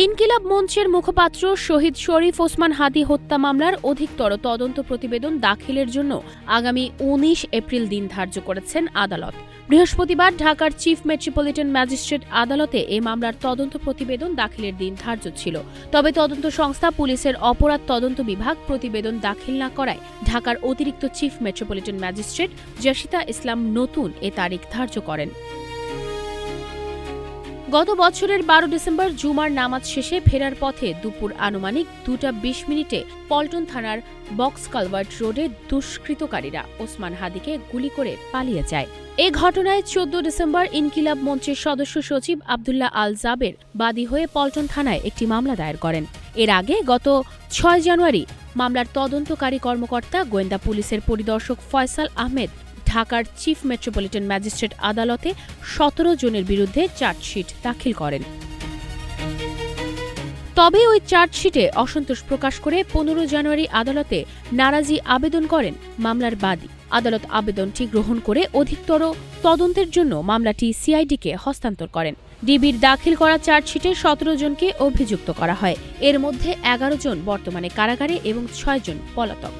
ইনকিলাব মঞ্চের মুখপাত্র শহীদ শরীফ ওসমান হাদী হত্যা মামলার অধিকতর তদন্ত প্রতিবেদন দাখিলের জন্য আগামী ১৯ এপ্রিল দিন ধার্য করেছেন আদালত। বৃহস্পতিবার ঢাকার চিফ মেট্রোপলিটন ম্যাজিস্ট্রেট আদালতে এ মামলার তদন্ত প্রতিবেদন দাখিলের দিন ধার্য ছিল। তবে তদন্ত সংস্থা পুলিশের অপরাধ তদন্ত বিভাগ প্রতিবেদন দাখিল না করায় ঢাকার অতিরিক্ত চিফ মেট্রোপলিটন ম্যাজিস্ট্রেট জাসিতা ইসলাম নতুন এ তারিখ ধার্য করেন। গত বছরের ১২ ডিসেম্বর জুমার নামাজ শেষে ফেরার পথে দুপুর আনুমানিক ২:২০ পল্টন থানার বক্স কালভার্ট রোডে দুষ্কৃতকারীরা ওসমান হাদীকে গুলি করে পালিয়ে যায়। এ ঘটনায় ১৪ ডিসেম্বর ইনকিলাব মঞ্চের সদস্য সচিব আবদুল্লাহ আল জাবের বাদী হয়ে পল্টন থানায় একটি মামলা দায়ের করেন। এর আগে গত ৬ জানুয়ারি মামলার তদন্তকারী কর্মকর্তা গোয়েন্দা পুলিশের পরিদর্শক ফয়সাল আহমেদ ঢাকার চিফ মেট্রোপলিটন ম্যাজিস্ট্রেট আদালতে ১৭ জনের বিরুদ্ধে চার্জশিট দাখিল করেন। তবে ওই চার্জশিটে অসন্তোষ প্রকাশ করে ১৫ জানুয়ারি আদালতে নারাজি আবেদন করেন মামলার বাদী। আদালত আবেদনটি গ্রহণ করে অধিকতর তদন্তের জন্য মামলাটি সিআইডিকে হস্তান্তর করেন। ডিবির দাখিল করা চার্জশিটে ১৭ জনকে অভিযুক্ত করা হয়। এর মধ্যে ১১ জন বর্তমানে কারাগারে এবং ৬ জন পলাতক।